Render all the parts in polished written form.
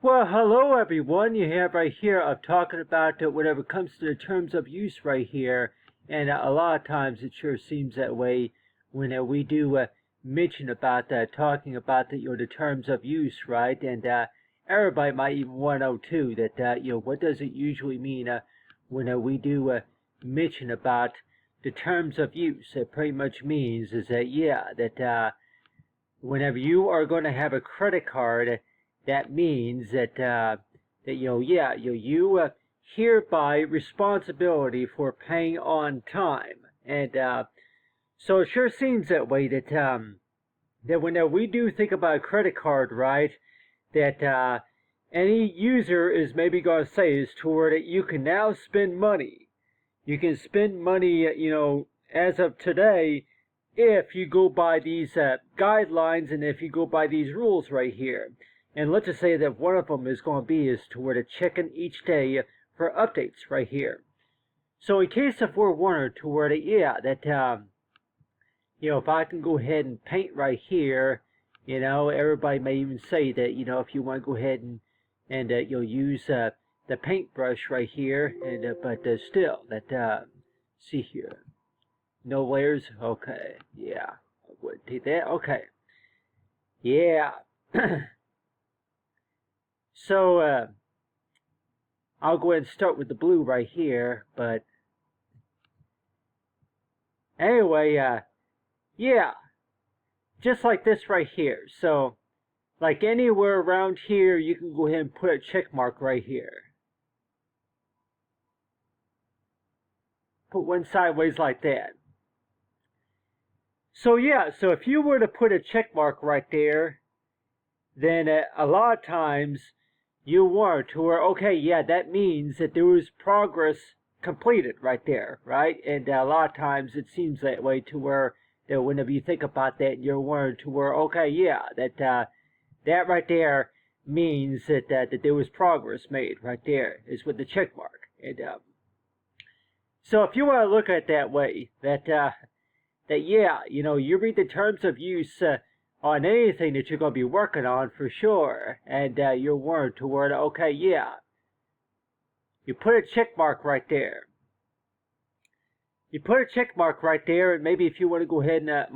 Well, hello everyone. You have right here of talking about whatever comes to the terms of use right here, and a lot of times it sure seems that way when we do mention about talking about the terms of use, right? And everybody might even want to know too that what does it usually mean when we do mention about the terms of use? It pretty much means is that whenever you are going to have a credit card, that means that you hereby responsibility for paying on time, and so it sure seems that way that whenever we do think about a credit card, right, that any user is maybe going to say is toward that you can now spend money. You can spend money, as of today, if you go by these guidelines and if you go by these rules right here. And let's just say that one of them is going to be is toward a check-in each day for updates right here. So in case if we're wondering toward it, if I can go ahead and paint right here, everybody may even say that, if you want to go ahead and you'll use the paintbrush right here, and but still, see here, no layers, okay, yeah, I would take that, okay, yeah. So, I'll go ahead and start with the blue right here, but anyway, yeah, just like this right here. So, like anywhere around here, you can go ahead and put a check mark right here. Put one sideways like that. So yeah, so if you were to put a check mark right there, then a lot of times you weren't, to where, okay, yeah, that means that there was progress completed right there, right? And a lot of times it seems that way to where that whenever you think about that, you're wondering to where, okay, yeah, that right there means that there was progress made right there, is with the check mark. And so if you want to look at it that way, you read the terms of use on anything that you're going to be working on for sure, and you're warned toward, okay, yeah, you put a check mark right there. You put a check mark right there, and maybe if you want to go ahead and, I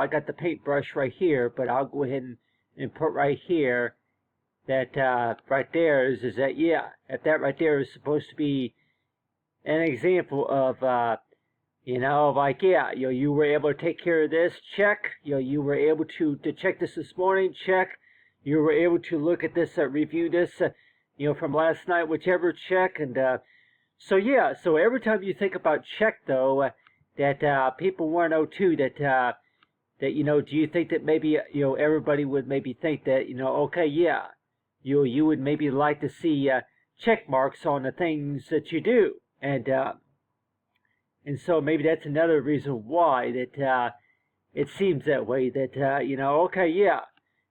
got the paintbrush right here, but I'll go ahead and put right here that right there is that, if that right there is supposed to be an example of, you were able to take care of this, check. You were able to check this morning, check. You were able to look at this, review this, from last night, whichever, check. And so every time you think about check, though, that people want to know too that do you think that maybe everybody would maybe think that okay, yeah, you would maybe like to see check marks on the things that you do, and so maybe that's another reason why that it seems that way, that okay, yeah,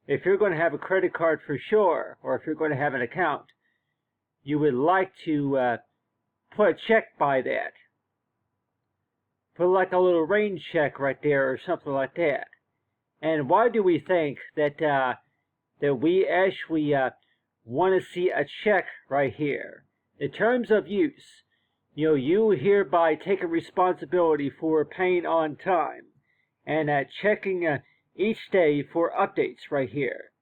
if you're going to have a credit card for sure, or if you're going to have an account, you would like to put a check by that. Put like a little rain check right there or something like that. And why do we think that that we actually want to see a check right here? In terms of use, you hereby take a responsibility for paying on time and checking each day for updates right here.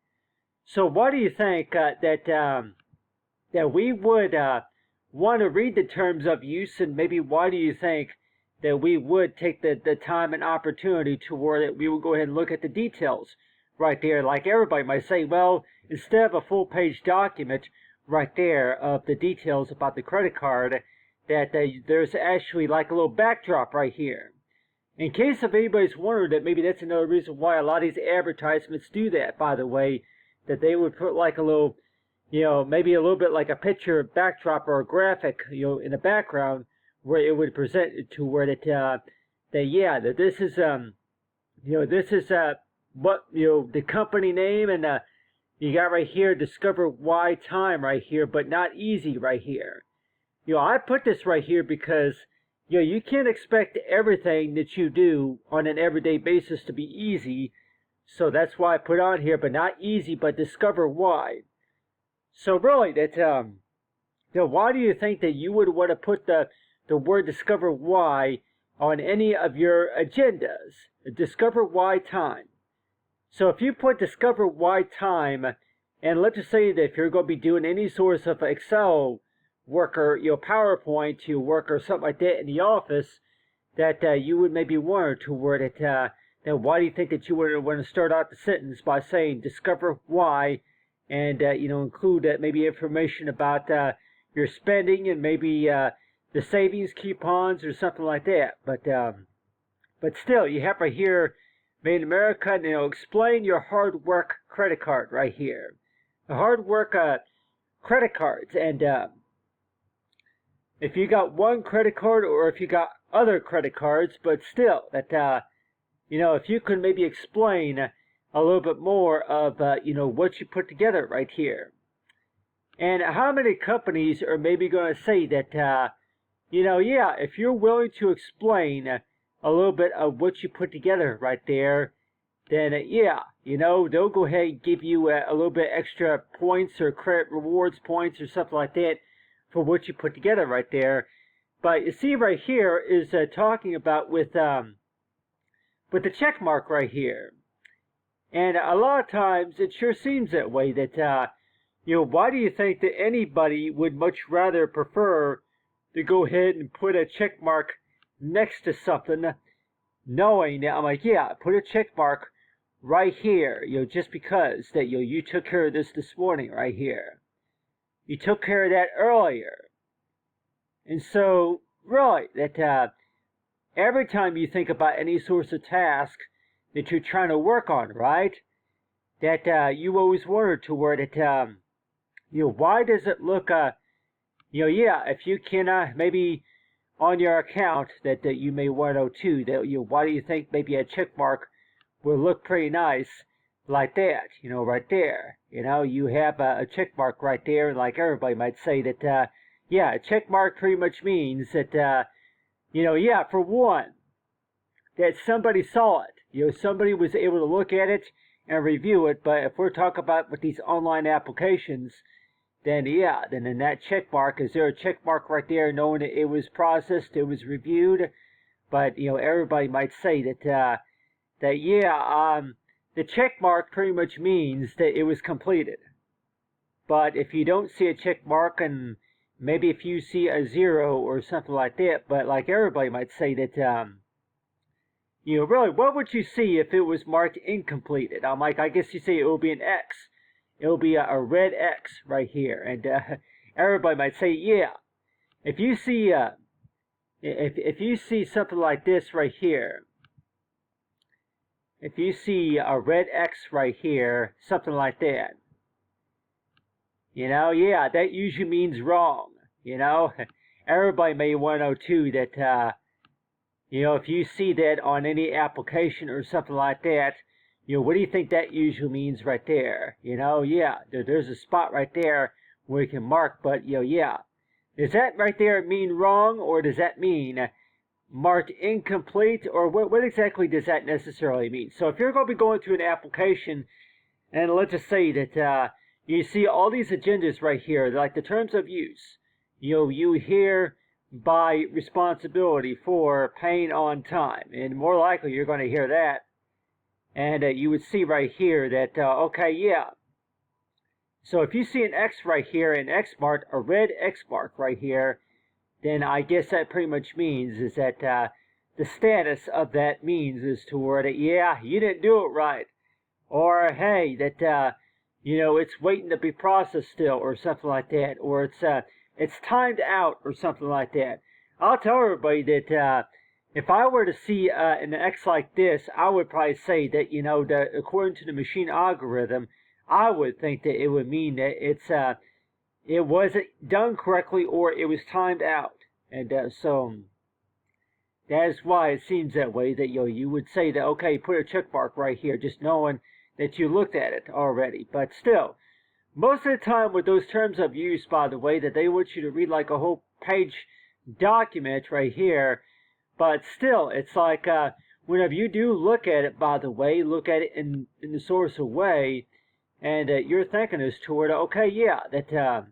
So why do you think that we would want to read the terms of use, and maybe why do you think that we would take the time and opportunity toward it? We would go ahead and look at the details right there. Like everybody might say, well, instead of a full-page document right there of the details about the credit card, that there's actually like a little backdrop right here. In case if anybody's wondering, that maybe that's another reason why a lot of these advertisements do that, by the way, that they would put like a little, maybe a little bit like a picture backdrop or a graphic, in the background, where it would present it to where that this is this is what the company name, and you got right here, discover why time right here, but not easy right here. I put this right here because you can't expect everything that you do on an everyday basis to be easy. So that's why I put on here, but not easy, but discover why. So really, why do you think that you would want to put the word discover why on any of your agendas? Discover why time. So if you put discover why time, and let's just say that if you're going to be doing any source of Excel work or PowerPoint to work or something like that in the office, that you would maybe wonder toward it. Then why do you think that you would want to start out the sentence by saying discover why, and include maybe information about your spending and maybe the savings coupons or something like that. But still, you have right here, Made in America. Explain your hard work credit card right here. The hard work credit cards, and if you got one credit card or if you got other credit cards, but still, that if you could maybe explain a little bit more of what you put together right here, and how many companies are maybe going to say that if you're willing to explain a little bit of what you put together right there, then they'll go ahead and give you a little bit extra points or credit rewards points or something like that for what you put together right there. But you see right here is talking about with the check mark right here. And a lot of times it sure seems that way, that why do you think that anybody would much rather prefer to go ahead and put a check mark next to something, knowing that I'm like, yeah, put a check mark right here, just because that you took care of this morning right here. You took care of that earlier. And so, really, that every time you think about any source of task that you're trying to work on, right, that you always wonder toward it, why does it look, if you can maybe on your account that you may want to too, that why do you think maybe a check mark will look pretty nice like that, right there. You have a check mark right there, and like everybody might say that, a check mark pretty much means that, for one, that somebody saw it. Somebody was able to look at it and review it. But if we're talking about with these online applications, then then in that check mark, is there a check mark right there knowing that it was processed, it was reviewed? But, everybody might say that, the check mark pretty much means that it was completed. But if you don't see a check mark, and maybe if you see a 0 or something like that, but like everybody might say that, really, what would you see if it was marked incompleted? I'm like, I guess you say it will be an X. It will be a red X right here. And everybody might say, yeah, if you see, if you see something like this right here, if you see a red X right here, something like that, that usually means wrong. Everybody may want to know too that, if you see that on any application or something like that, what do you think that usually means right there? There's a spot right there where you can mark, but, does that right there mean wrong, or does that mean marked incomplete, or what exactly does that necessarily mean? So if you're going to be going to an application, and let's just say that you see all these agendas right here, like the terms of use, you hear by responsibility for paying on time, and more likely you're going to hear that, and you would see right here that, so if you see an X right here, an X mark, a red X mark right here, then I guess that pretty much means is that the status of that means is toward it, you didn't do it right. Or, hey, that, it's waiting to be processed still, or something like that. Or it's timed out, or something like that. I'll tell everybody that if I were to see an X like this, I would probably say that, that according to the machine algorithm, I would think that it would mean that it wasn't done correctly, or it was timed out. And so that is why it seems that way, that you would say that, okay, put a check mark right here, just knowing that you looked at it already. But still, most of the time with those terms of use, by the way, that they want you to read like a whole page document right here. But still, it's like whenever you do look at it, by the way, look at it in the source of way, and you're thinking as toward, okay, yeah, that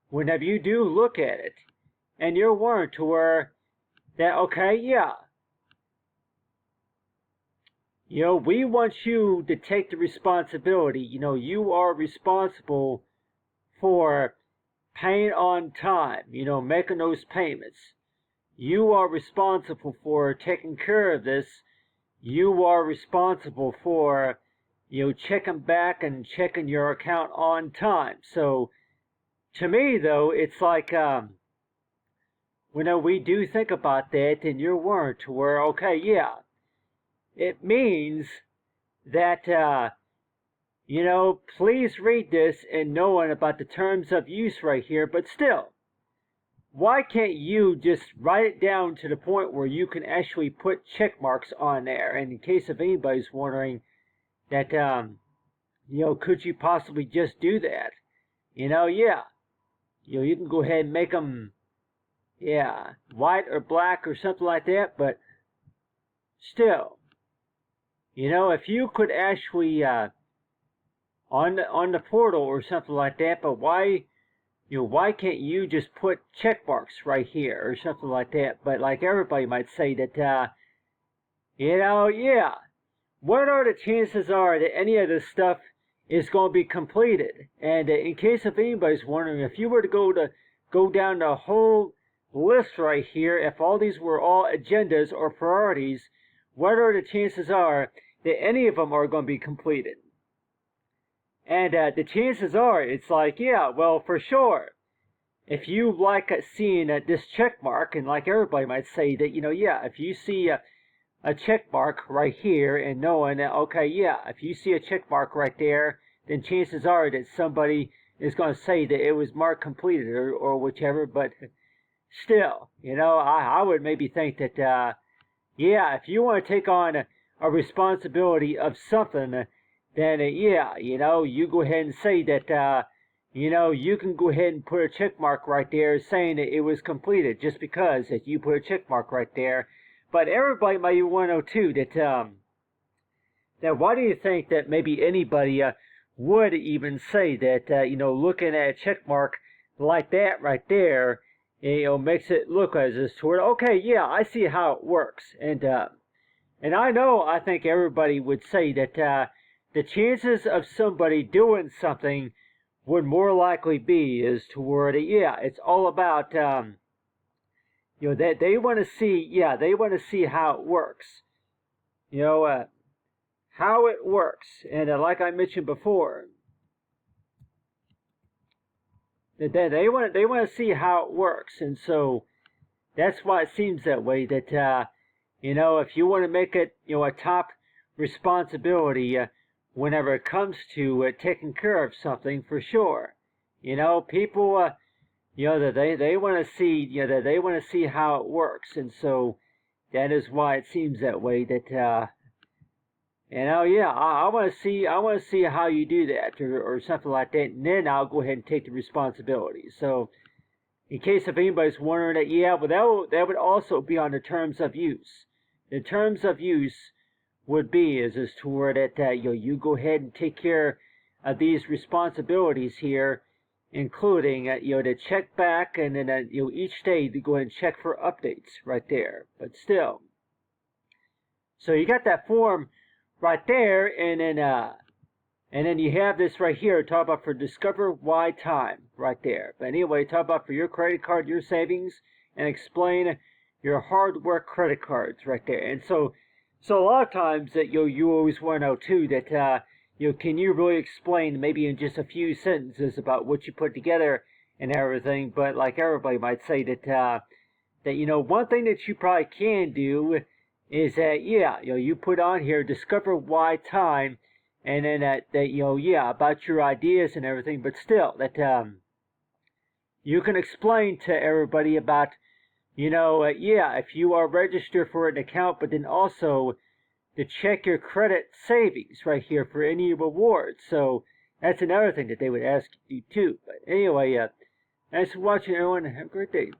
whenever you do look at it, and you're warned to where that, okay, yeah, we want you to take the responsibility. You are responsible for paying on time, making those payments. You are responsible for taking care of this. You are responsible for, checking back and checking your account on time. So, to me, though, it's like, when we do think about that, then you're warned to where, okay, yeah, it means that, please read this and knowing about the terms of use right here, but still, why can't you just write it down to the point where you can actually put check marks on there? And in case if anybody's wondering that, could you possibly just do that? Yeah. You can go ahead and make them, white or black or something like that, but still, if you could actually, on the portal or something like that, but why can't you just put check marks right here or something like that? But like everybody might say that, what are the chances are that any of this stuff is going to be completed? And in case if anybody's wondering, if you were to go down the whole list right here, if all these were all agendas or priorities, what are the chances are that any of them are going to be completed? And the chances are, it's like, yeah, well, for sure, if you like seeing this check mark, and like everybody might say that, if you see a check mark right here and knowing that, okay, yeah, if you see a check mark right there, then chances are that somebody is going to say that it was marked completed or whichever, but still, I would maybe think that, if you want to take on a responsibility of something, then, you go ahead and say that, you can go ahead and put a check mark right there saying that it was completed just because that you put a check mark right there. But everybody might want to know too that why do you think that maybe anybody would even say that, looking at a check mark like that right there, makes it look as if toward, okay, yeah, I see how it works. And I think everybody would say that, the chances of somebody doing something would more likely be is toward, it's all about, that they want to see how it works. How it works. And like I mentioned before, that they want to see how it works. And so that's why it seems that way, that, if you want to make it, a top responsibility, whenever it comes to taking care of something, for sure. People, that they want to see, that they want to see how it works, and so that is why it seems that way. That, I want to see how you do that, or something like that, and then I'll go ahead and take the responsibility. So, in case if anybody's wondering that, well, that would also be on the terms of use. The terms of use would be is toward that you go ahead and take care of these responsibilities here, including to check back, and then each day to go ahead and check for updates right there. But still, so you got that form right there, and then you have this right here, talk about for discover why time right there. But anyway, talk about for your credit card, your savings, and explain your hard work credit cards right there. And so a lot of times that you always want to know too that can you really explain maybe in just a few sentences about what you put together and everything? But like everybody might say that one thing that you probably can do is that you put on here discover why time, and then that about your ideas and everything. But still that you can explain to everybody about if you are registered for an account, but then also to check your credit savings right here for any rewards. So that's another thing that they would ask you too. But anyway, thanks for watching, everyone. Have a great day.